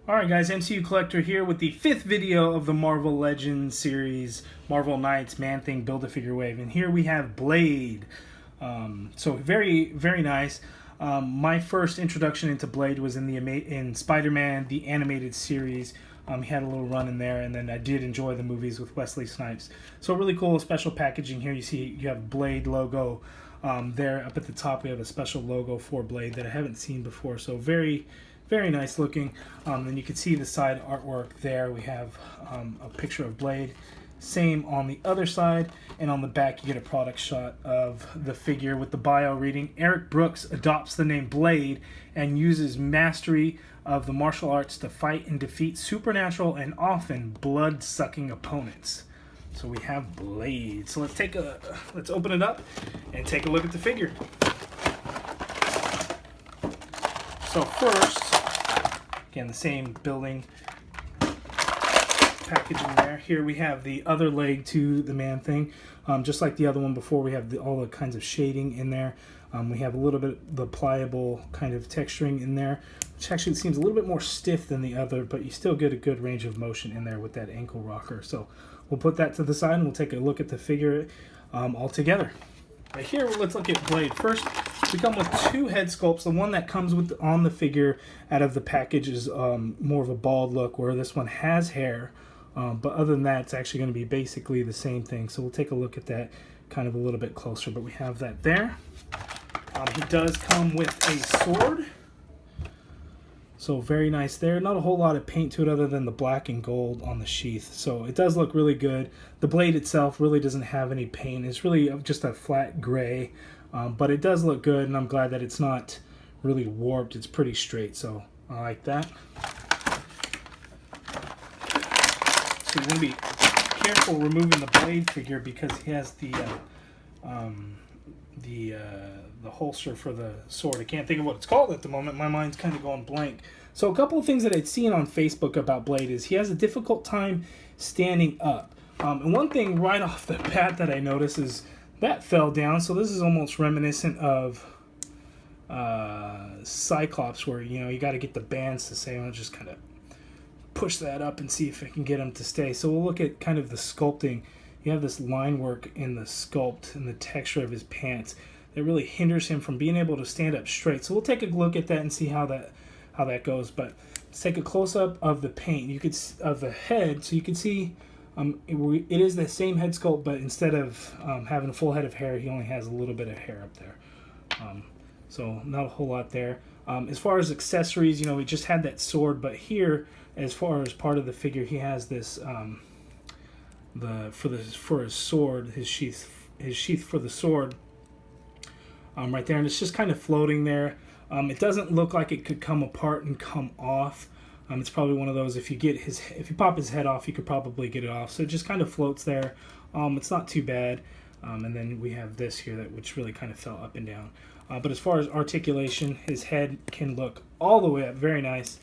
Alright guys, MCU Collector here with the 5th video of the Marvel Legends series, Marvel Knights Man-Thing Build-A-Figure Wave. And here we have Blade. So very, very nice. My first introduction into Blade was in Spider-Man, the animated series. He had a little run in there, and then I did enjoy the movies with Wesley Snipes. So really cool special packaging here. You see you have Blade logo there up at the top. We have a special logo for Blade that I haven't seen before. So very, very nice looking. And you can see the side artwork there. We have a picture of Blade. Same on the other side, and on the back you get a product shot of the figure with the bio reading, Eric Brooks adopts the name Blade and uses mastery of the martial arts to fight and defeat supernatural and often blood-sucking opponents. So we have Blade. So let's open it up and take a look at the figure. So first, again, the same building packaging there. Here we have the other leg to the Man-Thing. Just like the other one before, we have all the kinds of shading in there. We have a little bit of the pliable kind of texturing in there, which actually seems a little bit more stiff than the other, but you still get a good range of motion in there with that ankle rocker. So we'll put that to the side and we'll take a look at the figure all together. Right here, let's look at Blade. First, we come with two head sculpts. The one that comes with on the figure out of the package is more of a bald look, where this one has hair. But other than that, it's actually going to be basically the same thing. So we'll take a look at that kind of a little bit closer. But we have that there. He does come with a sword. So very nice there. Not a whole lot of paint to it other than the black and gold on the sheath. So it does look really good. The blade itself really doesn't have any paint. It's really just a flat gray. But it does look good, and I'm glad that it's not really warped. It's pretty straight. So I like that. So you want to be careful removing the Blade figure because he has the holster for the sword. I can't think of what it's called at the moment. My mind's kind of going blank. So a couple of things that I'd seen on Facebook about Blade is he has a difficult time standing up. And one thing right off the bat that I noticed is that fell down. So this is almost reminiscent of Cyclops, where you got to get the bands to stay. I'll just kind of push that up and see if I can get them to stay. So we'll look at kind of the sculpting. You have this line work in the sculpt and the texture of his pants that really hinders him from being able to stand up straight. So we'll take a look at that and see how that goes. But let's take a close up of the paint. You could of the head, so you can see it is the same head sculpt, but instead of having a full head of hair, he only has a little bit of hair up there. So not a whole lot there. As far as accessories, we just had that sword, but here, as far as part of the figure, he has this for his sword, his sheath for the sword, right there, and it's just kind of floating there. It doesn't look like it could come apart and come off. It's probably one of those, if you pop his head off, you could probably get it off. So it just kind of floats there. It's not too bad. And then we have this here which really kind of fell up and down. But as far as articulation, his head can look all the way up, very nice.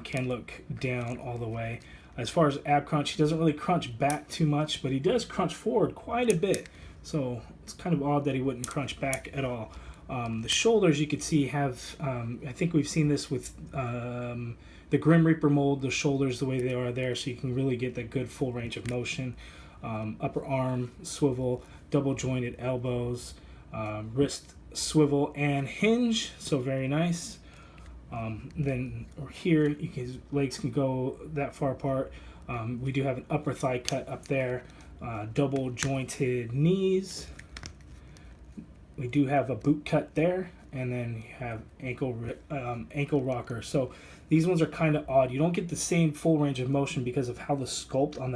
Can look down all the way. As far as ab crunch, he doesn't really crunch back too much, but he does crunch forward quite a bit. So it's kind of odd that he wouldn't crunch back at all. The shoulders, you could see, have, I think we've seen this with the Grim Reaper mold, the shoulders the way they are there, so you can really get that good full range of motion. Upper arm swivel, double jointed elbows, wrist swivel and hinge, so very nice. Then here, his legs can go that far apart. We do have an upper thigh cut up there, double jointed knees. We do have a boot cut there, and then you have ankle rocker. So these ones are kind of odd. You don't get the same full range of motion because of how the sculpt on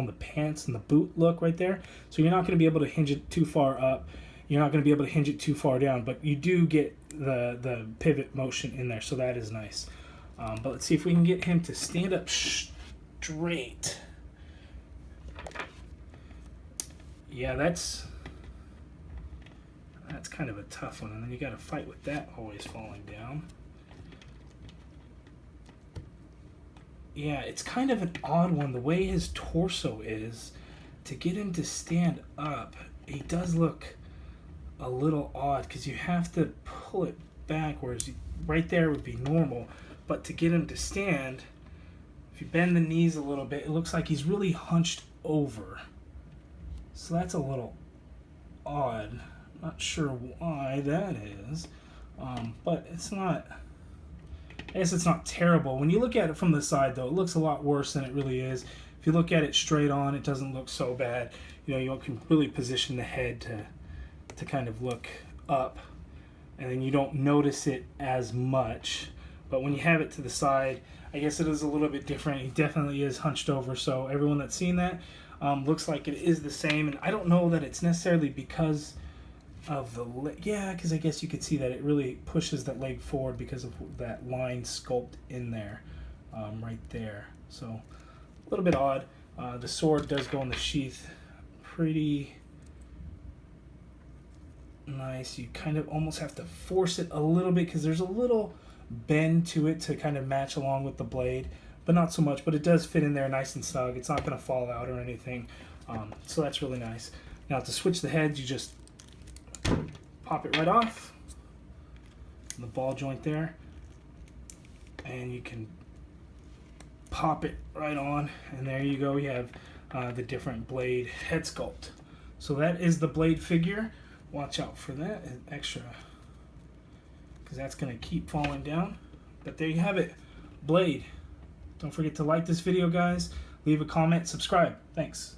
the pants and the boot look right there. So you're not going to be able to hinge it too far up. You're not going to be able to hinge it too far down, but you do get the pivot motion in there, so that is nice. But let's see if we can get him to stand up straight. Yeah, that's kind of a tough one, and then you got to fight with that always falling down. Yeah, it's kind of an odd one, the way his torso is. To get him to stand up, he does look a little odd because you have to pull it back, whereas right there would be normal, but to get him to stand, If you bend the knees a little bit, it looks like he's really hunched over. So that's a little odd. Not sure why that is, but it's not. I guess it's not terrible. When you look at it from the side, though, it looks a lot worse than it really is. If you look at it straight on, it doesn't look so bad. You know, you can really position the head to kind of look up, and then you don't notice it as much. But when you have it to the side, I guess it is a little bit different. He definitely is hunched over, so everyone that's seen that looks like it is the same. And I don't know that it's necessarily because of the leg. Yeah, because I guess you could see that it really pushes that leg forward because of that line sculpt in there, right there. So a little bit odd. The sword does go in the sheath pretty nice. You kind of almost have to force it a little bit because there's a little bend to it to kind of match along with the blade, but not so much. But it does fit in there nice and snug. It's not going to fall out or anything, so that's really nice. Now to switch the heads, you just pop it right off the ball joint there, and you can pop it right on, and there you go. You have the different blade head sculpt. So that is the blade figure. Watch out for that extra, because that's going to keep falling down. But there you have it, Blade. Don't forget to like this video, guys. Leave a comment, subscribe. Thanks.